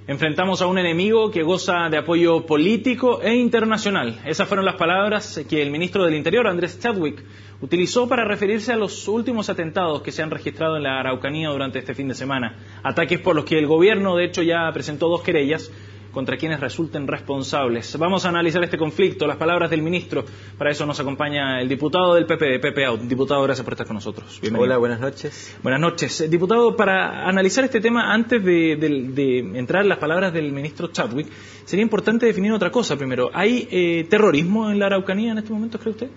Enfrentamos a un enemigo que goza de apoyo político e internacional. Esas fueron las palabras que el ministro del Interior, Andrés Chadwick, utilizó para referirse a los últimos atentados que se han registrado en la Araucanía durante este fin de semana. Ataques por los que el gobierno, de hecho, ya presentó 2 querellas contra quienes resulten responsables. Vamos a analizar este conflicto, las palabras del ministro. Para eso nos acompaña el diputado del PP, Pepe Out. Diputado, gracias por estar con nosotros. Bienvenido. Hola, buenas noches. Buenas noches. Diputado, para analizar este tema, antes de entrar en las palabras del ministro Chadwick, sería importante definir otra cosa primero. ¿Hay terrorismo en la Araucanía en estos momentos, cree usted?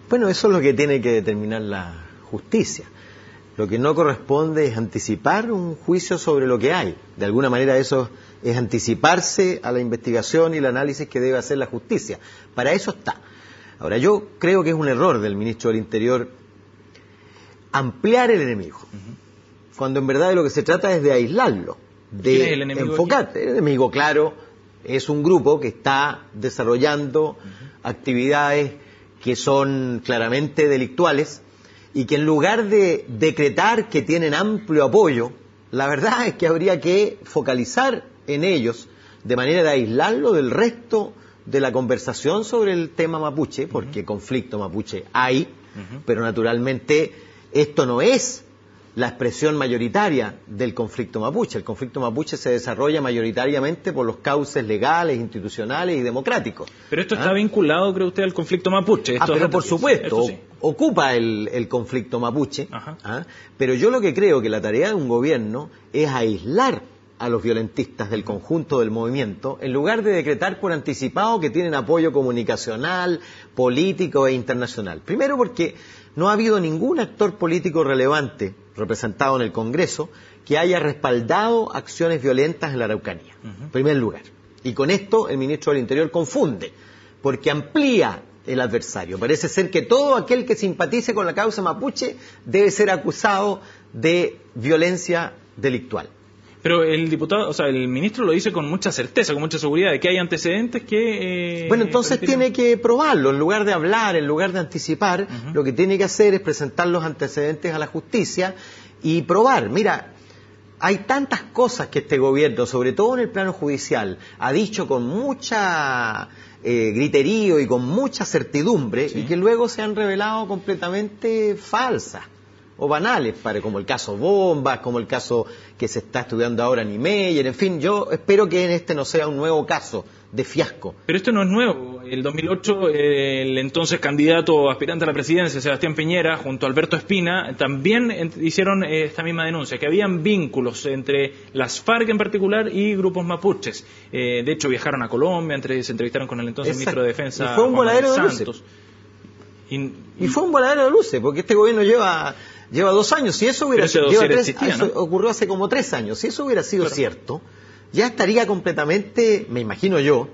Bueno, eso es lo que tiene que determinar la justicia. Lo que no corresponde es anticipar un juicio sobre lo que hay. De alguna manera eso es anticiparse a la investigación y el análisis que debe hacer la justicia. Para eso está. Ahora, yo creo que es un error del ministro del Interior ampliar el enemigo, cuando en verdad de lo que se trata es de aislarlo, de enfocar. El enemigo, claro, es un grupo que está desarrollando actividades que son claramente delictuales y que en lugar de decretar que tienen amplio apoyo, la verdad es que habría que focalizar en ellos de manera de aislarlo del resto de la conversación sobre el tema mapuche, porque conflicto mapuche hay, pero naturalmente esto no es la expresión mayoritaria del conflicto mapuche. El conflicto mapuche se desarrolla mayoritariamente por los cauces legales, institucionales y democráticos. Pero esto está vinculado, ¿cree usted, al conflicto mapuche? Pero por supuesto, sí, ocupa el conflicto mapuche, pero yo lo que creo que la tarea de un gobierno es aislar a los violentistas del conjunto del movimiento, en lugar de decretar por anticipado que tienen apoyo comunicacional, político e internacional. Primero porque no ha habido ningún actor político relevante representado en el Congreso que haya respaldado acciones violentas en la Araucanía, en primer lugar. Y con esto el ministro del Interior confunde, porque amplía el adversario. Parece ser que todo aquel que simpatice con la causa mapuche debe ser acusado de violencia delictual. Pero el diputado, o sea, el ministro lo dice con mucha certeza, con mucha seguridad, de que hay antecedentes que... Bueno, entonces tiene que probarlo, en lugar de hablar, en lugar de anticipar, lo que tiene que hacer es presentar los antecedentes a la justicia y probar. Mira, hay tantas cosas que este gobierno, sobre todo en el plano judicial, ha dicho con mucha griterío y con mucha certidumbre, y que luego se han revelado completamente falsas o banales, como el caso Bombas, como el caso que se está estudiando ahora en Niemeyer, en fin, yo espero que en este no sea un nuevo caso de fiasco. Pero esto no es nuevo. El 2008, el entonces candidato aspirante a la presidencia, Sebastián Piñera, junto a Alberto Espina, también hicieron esta misma denuncia, que habían vínculos entre las FARC en particular y grupos mapuches. De hecho, viajaron a Colombia, se entrevistaron con el entonces ministro de Defensa, y fue un voladero de luces. Y fue un voladero de luces, porque este gobierno lleva 2 años. Si eso hubiera sido, ocurrió hace como 3 años. Si eso hubiera sido cierto, ya estaría completamente, me imagino yo,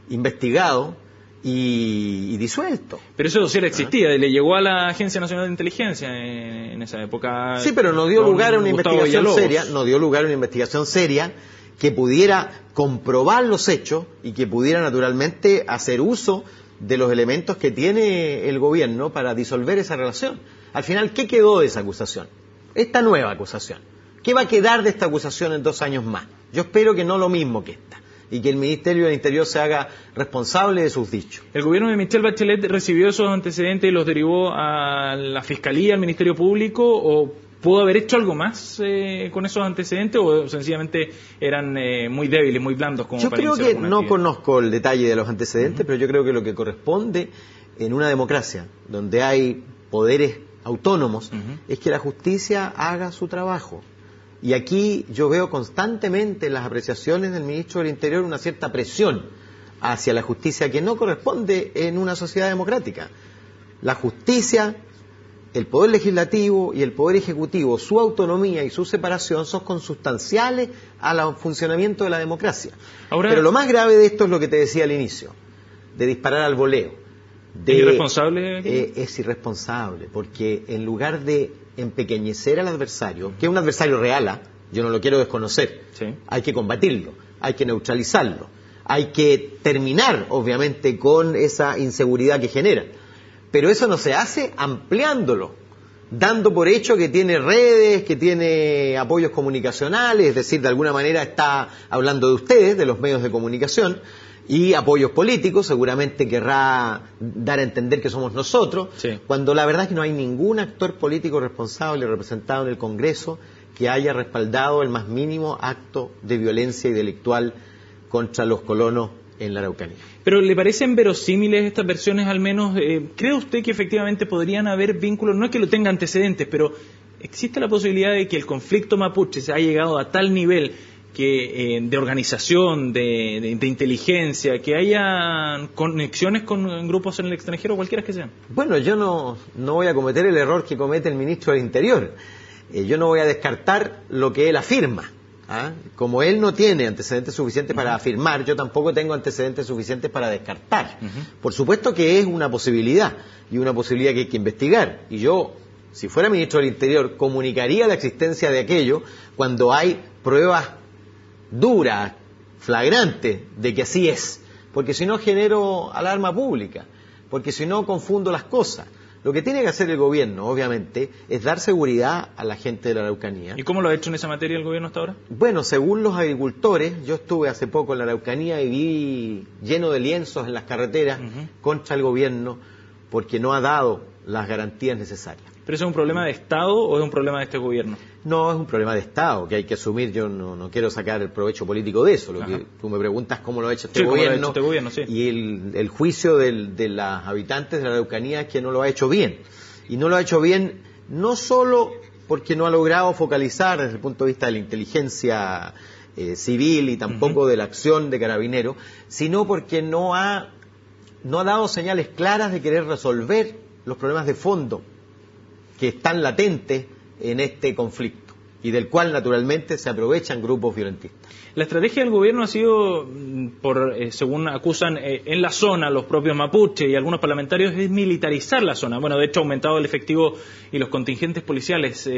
investigado y disuelto. Pero ese dossier existía, le llegó a la Agencia Nacional de Inteligencia en esa época. Sí, pero no dio lugar a una investigación seria, que pudiera comprobar los hechos y que pudiera naturalmente hacer uso de los elementos que tiene el gobierno para disolver esa relación. Al final, ¿qué quedó de esa acusación? Esta nueva acusación. ¿Qué va a quedar de esta acusación en 2 años más? Yo espero que no lo mismo que esta, y que el Ministerio del Interior se haga responsable de sus dichos. ¿El gobierno de Michelle Bachelet recibió esos antecedentes y los derivó a la Fiscalía, al Ministerio Público, o pudo haber hecho algo más con esos antecedentes, o sencillamente eran muy débiles, muy blandos? Yo creo que no conozco el detalle de los antecedentes, pero yo creo que lo que corresponde en una democracia donde hay poderes autónomos es que la justicia haga su trabajo. Y aquí yo veo constantemente en las apreciaciones del ministro del Interior una cierta presión hacia la justicia que no corresponde en una sociedad democrática. La justicia, el poder legislativo y el poder ejecutivo, su autonomía y su separación son consustanciales al funcionamiento de la democracia. Pero lo más grave de esto es lo que te decía al inicio, de disparar al voleo. ¿Es irresponsable? Es irresponsable, porque en lugar de empequeñecer al adversario, que es un adversario real, yo no lo quiero desconocer, hay que combatirlo, hay que neutralizarlo, hay que terminar, obviamente, con esa inseguridad que genera. Pero eso no se hace ampliándolo dando por hecho que tiene redes, que tiene apoyos comunicacionales, es decir, de alguna manera está hablando de ustedes, de los medios de comunicación, y apoyos políticos, seguramente querrá dar a entender que somos nosotros, sí, cuando la verdad es que no hay ningún actor político responsable representado en el Congreso que haya respaldado el más mínimo acto de violencia y delictual contra los colonos en la Araucanía. ¿Pero le parecen verosímiles estas versiones al menos? ¿Cree usted que efectivamente podrían haber vínculos? No es que lo tenga antecedentes, pero ¿existe la posibilidad de que el conflicto mapuche se haya llegado a tal nivel que de organización, de inteligencia, que haya conexiones con grupos en el extranjero, cualquiera que sean? Bueno, yo no voy a cometer el error que comete el ministro del Interior. Yo no voy a descartar lo que él afirma. Como él no tiene antecedentes suficientes para afirmar, yo tampoco tengo antecedentes suficientes para descartar. Por supuesto que es una posibilidad, y una posibilidad que hay que investigar. Y yo, si fuera ministro del Interior, comunicaría la existencia de aquello cuando hay pruebas duras, flagrantes, de que así es. Porque si no genero alarma pública, porque si no confundo las cosas. Lo que tiene que hacer el gobierno, obviamente, es dar seguridad a la gente de la Araucanía. ¿Y cómo lo ha hecho en esa materia el gobierno hasta ahora? Bueno, según los agricultores, yo estuve hace poco en la Araucanía y vi lleno de lienzos en las carreteras contra el gobierno porque no ha dado las garantías necesarias. ¿Pero eso es un problema de Estado o es un problema de este gobierno? No, es un problema de Estado que hay que asumir. Yo no quiero sacar el provecho político de eso. Lo que tú me preguntas cómo lo ha hecho este gobierno, sí. Y el juicio de los habitantes de la Araucanía es que no lo ha hecho bien. Y no lo ha hecho bien no solo porque no ha logrado focalizar desde el punto de vista de la inteligencia civil y tampoco de la acción de Carabineros, sino porque no ha dado señales claras de querer resolver los problemas de fondo que están latentes en este conflicto y del cual naturalmente se aprovechan grupos violentistas. La estrategia del gobierno ha sido, según acusan en la zona los propios mapuches y algunos parlamentarios, es militarizar la zona. Bueno, de hecho ha aumentado el efectivo y los contingentes policiales.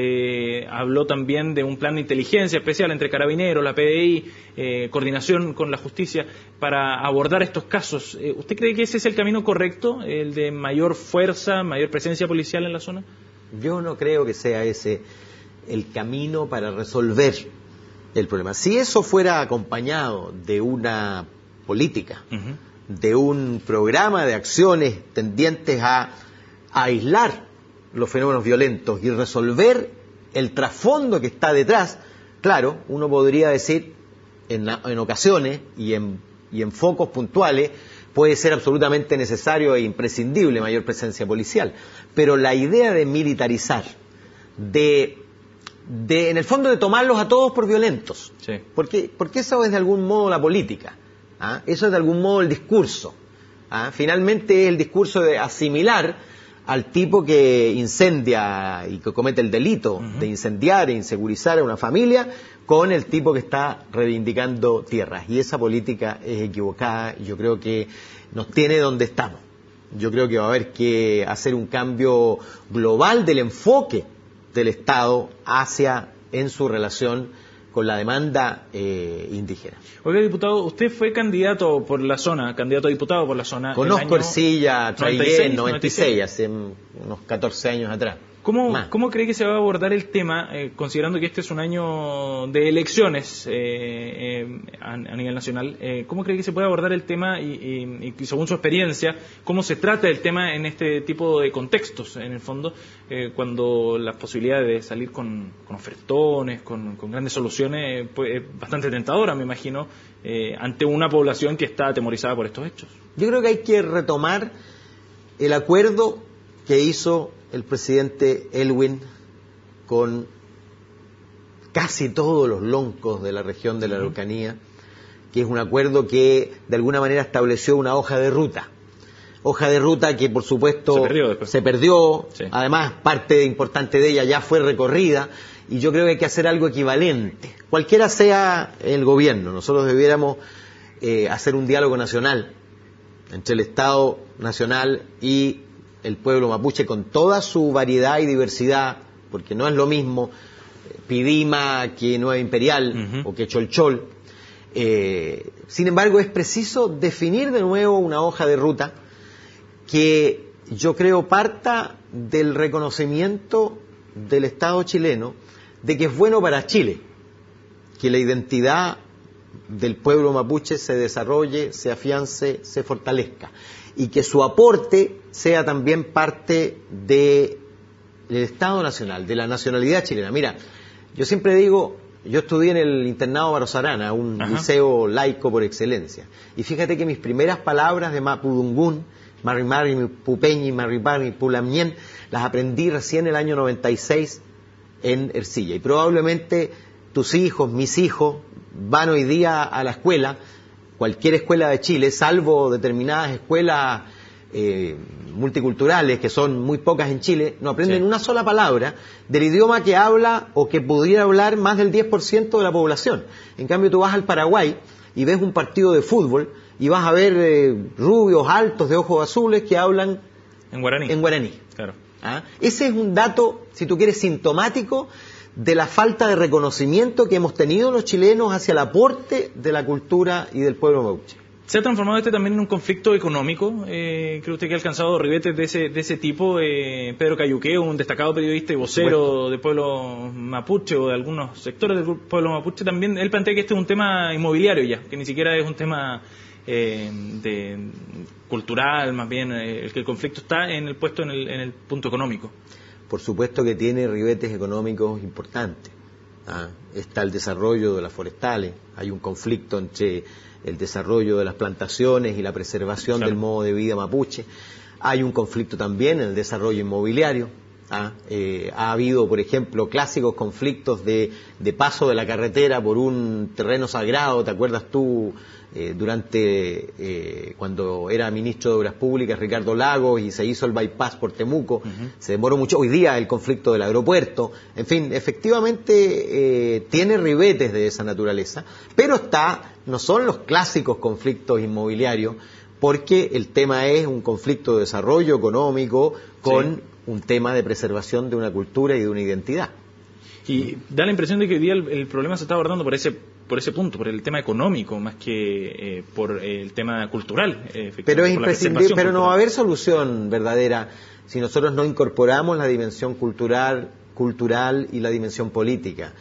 Habló también de un plan de inteligencia especial entre Carabineros, la PDI, coordinación con la justicia para abordar estos casos. ¿Usted cree que ese es el camino correcto, el de mayor fuerza, mayor presencia policial en la zona? Yo no creo que sea ese el camino para resolver el problema. Si eso fuera acompañado de una política, de un programa de acciones tendientes a aislar los fenómenos violentos y resolver el trasfondo que está detrás, claro, uno podría decir en ocasiones y en focos puntuales puede ser absolutamente necesario e imprescindible mayor presencia policial. Pero la idea de militarizar, en el fondo de tomarlos a todos por violentos, sí. porque eso es de algún modo la política, eso es de algún modo el discurso. Finalmente es el discurso de asimilar al tipo que incendia y que comete el delito de incendiar e insegurizar a una familia con el tipo que está reivindicando tierras. Y esa política es equivocada. Yo creo que nos tiene donde estamos. Yo creo que va a haber que hacer un cambio global del enfoque del Estado en su relación con la demanda indígena. Oiga, diputado, usted fue candidato por la zona, candidato a diputado por la zona. Conozco Ercilla, Traigué en 96, hace unos 14 años atrás. ¿Cómo cree que se va a abordar el tema, considerando que este es un año de elecciones a nivel nacional? ¿Cómo cree que se puede abordar el tema y según su experiencia, cómo se trata el tema en este tipo de contextos, en el fondo, cuando la posibilidad de salir con ofertones, con grandes soluciones, pues, es bastante tentadora, me imagino, ante una población que está atemorizada por estos hechos? Yo creo que hay que retomar el acuerdo que hizo el presidente Elwin con casi todos los loncos de la región de la Araucanía, que es un acuerdo que de alguna manera estableció una hoja de ruta que por supuesto se perdió. Sí. Además parte importante de ella ya fue recorrida y yo creo que hay que hacer algo equivalente, cualquiera sea el gobierno. Nosotros debiéramos hacer un diálogo nacional entre el Estado nacional y el pueblo mapuche con toda su variedad y diversidad, porque no es lo mismo Pidima que Nueva Imperial o que Cholchol. Sin embargo, es preciso definir de nuevo una hoja de ruta que yo creo parta del reconocimiento del Estado chileno de que es bueno para Chile que la identidad del pueblo mapuche se desarrolle, se afiance, se fortalezca y que su aporte sea también parte del Estado nacional, de la nacionalidad chilena. Mira, yo siempre digo, yo estudié en el internado Barros Arana, un liceo laico por excelencia, y fíjate que mis primeras palabras de Mapudungún, Marrimari, Pupeñi, Marripari, Pulamñén, las aprendí recién el año 96 en Ercilla, y probablemente tus hijos, mis hijos, van hoy día a la escuela, cualquier escuela de Chile, salvo determinadas escuelas multiculturales, que son muy pocas en Chile, no aprenden una sola palabra del idioma que habla o que pudiera hablar más del 10% de la población. En cambio, tú vas al Paraguay y ves un partido de fútbol y vas a ver rubios altos de ojos azules que hablan en guaraní. En guaraní. Claro. ¿Ah? Ese es un dato, si tú quieres, sintomático de la falta de reconocimiento que hemos tenido los chilenos hacia el aporte de la cultura y del pueblo mapuche. ¿Se ha transformado también en un conflicto económico? ¿Cree usted que ha alcanzado ribetes de ese tipo? Pedro Cayuqueo, un destacado periodista y vocero del pueblo mapuche o de algunos sectores del pueblo mapuche, también él plantea que este es un tema inmobiliario ya, que ni siquiera es un tema cultural, más bien el conflicto está puesto en el punto económico. Por supuesto que tiene ribetes económicos importantes. Está el desarrollo de las forestales, hay un conflicto entre el desarrollo de las plantaciones y la preservación del modo de vida mapuche. Hay un conflicto también en el desarrollo inmobiliario. Ha habido, por ejemplo, clásicos conflictos de paso de la carretera por un terreno sagrado. ¿Te acuerdas tú cuando era ministro de Obras Públicas Ricardo Lagos y se hizo el bypass por Temuco? Se demoró mucho. Hoy día el conflicto del aeropuerto. En fin, efectivamente tiene ribetes de esa naturaleza, pero no son los clásicos conflictos inmobiliarios, porque el tema es un conflicto de desarrollo económico con un tema de preservación de una cultura y de una identidad. Y da la impresión de que hoy día el problema se está abordando por ese punto, por el tema económico, más que por el tema cultural. Pero es imprescindible, pero no va a haber solución verdadera si nosotros no incorporamos la dimensión cultural y la dimensión política,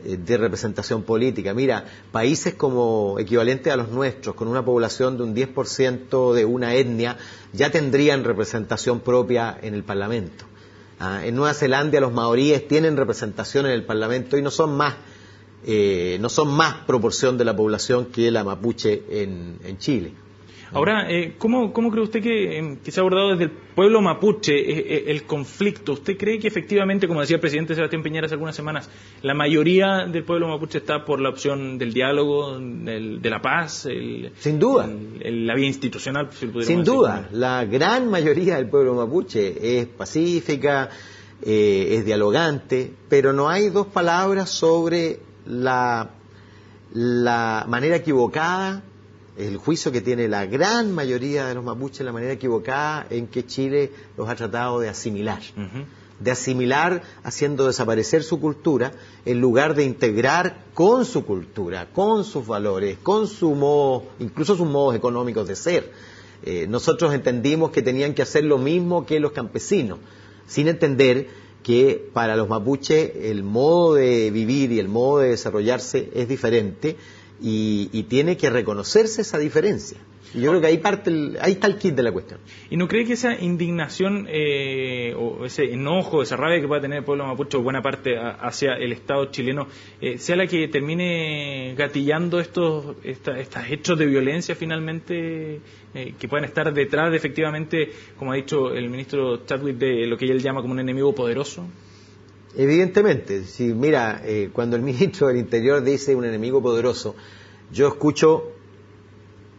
de representación política. Mira, países como equivalentes a los nuestros, con una población de un 10% de una etnia, ya tendrían representación propia en el Parlamento. En Nueva Zelanda los maoríes tienen representación en el Parlamento y no son más proporción de la población que la mapuche en Chile. Ahora, ¿cómo cree usted que se ha abordado desde el pueblo mapuche el conflicto? ¿Usted cree que efectivamente, como decía el presidente Sebastián Piñera hace algunas semanas, la mayoría del pueblo mapuche está por la opción del diálogo, de la paz? Sin duda. La vía institucional, si lo pudiéramos decir. Sin duda. Decir. La gran mayoría del pueblo mapuche es pacífica, es dialogante, pero no hay dos palabras sobre la manera equivocada, el juicio que tiene la gran mayoría de los mapuches, la manera equivocada en que Chile los ha tratado de asimilar. De asimilar haciendo desaparecer su cultura en lugar de integrar con su cultura, con sus valores, con su modo, incluso sus modos económicos de ser. Nosotros entendimos que tenían que hacer lo mismo que los campesinos, sin entender que para los mapuches el modo de vivir y el modo de desarrollarse es diferente y tiene que reconocerse esa diferencia. Y yo creo que ahí está el kit de la cuestión. ¿Y no cree que esa indignación o ese enojo, esa rabia que pueda tener el pueblo mapuche o buena parte hacia el Estado chileno sea la que termine gatillando estos hechos de violencia finalmente que puedan estar detrás de efectivamente, como ha dicho el ministro Chadwick, de lo que él llama como un enemigo poderoso? Evidentemente, si mira, cuando el ministro del Interior dice un enemigo poderoso, yo escucho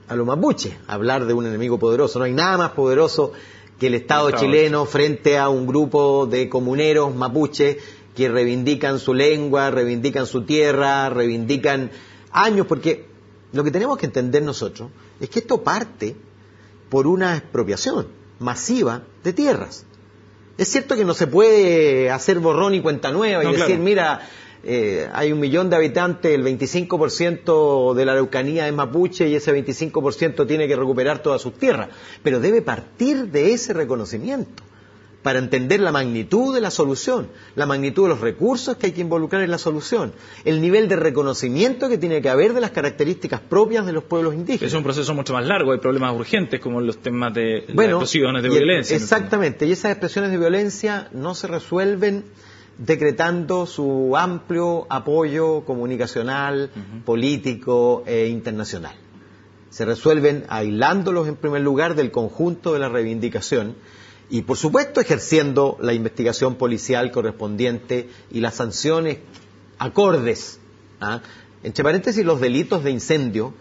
a los mapuches hablar de un enemigo poderoso. No hay nada más poderoso que el Estado chileno frente a un grupo de comuneros mapuches que reivindican su lengua, reivindican su tierra, reivindican años, porque lo que tenemos que entender nosotros es que esto parte por una expropiación masiva de tierras. Es cierto que no se puede hacer borrón y cuenta nueva y decir, mira, hay 1 millón de habitantes, el 25% de la Araucanía es mapuche y ese 25% tiene que recuperar todas sus tierras. Pero debe partir de ese reconocimiento. para entender la magnitud de la solución, la magnitud de los recursos que hay que involucrar en la solución, el nivel de reconocimiento que tiene que haber de las características propias de los pueblos indígenas. Es un proceso mucho más largo, hay problemas urgentes como los temas de las expresiones de violencia. Exactamente, y esas expresiones de violencia no se resuelven decretando su amplio apoyo comunicacional, político e internacional. Se resuelven aislándolos en primer lugar del conjunto de la reivindicación y por supuesto ejerciendo la investigación policial correspondiente y las sanciones acordes. Entre paréntesis, los delitos de incendio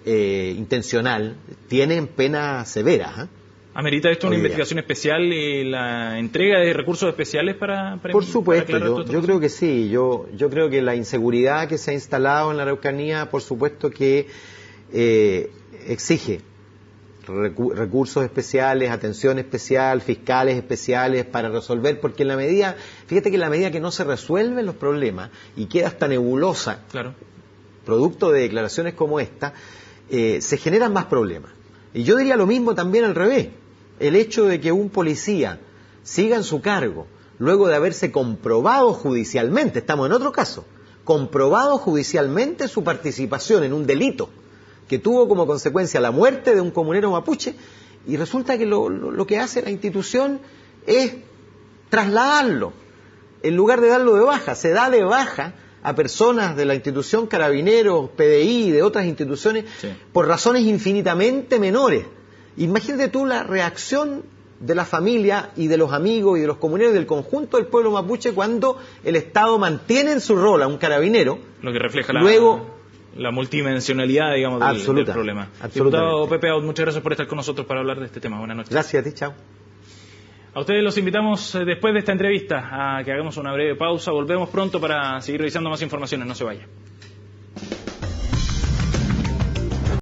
intencional tienen pena severa. ¿Amerita esto una investigación especial y la entrega de recursos especiales para Por supuesto, yo creo que sí. Yo creo que la inseguridad que se ha instalado en la Araucanía, por supuesto que exige recursos especiales, atención especial, fiscales especiales para resolver, porque en la medida, fíjate que en la medida que no se resuelven los problemas y queda hasta nebulosa, claro, producto de declaraciones como esta, se generan más problemas. Y yo diría lo mismo también al revés. El hecho de que un policía siga en su cargo luego de haberse comprobado judicialmente, estamos en otro caso, comprobado judicialmente su participación en un delito que tuvo como consecuencia la muerte de un comunero mapuche, y resulta que lo que hace la institución es trasladarlo, en lugar de darlo de baja. Se da de baja a personas de la institución Carabineros, PDI y de otras instituciones, sí, por razones infinitamente menores. Imagínate tú la reacción de la familia y de los amigos y de los comuneros y del conjunto del pueblo mapuche cuando el Estado mantiene en su rol a un carabinero. Lo que refleja luego la multidimensionalidad, digamos, del problema. Diputado Pepe Out, muchas gracias por estar con nosotros para hablar de este tema. Buenas noches. Gracias a ti, chao. A ustedes los invitamos después de esta entrevista a que hagamos una breve pausa. Volvemos pronto para seguir revisando más informaciones. No se vaya.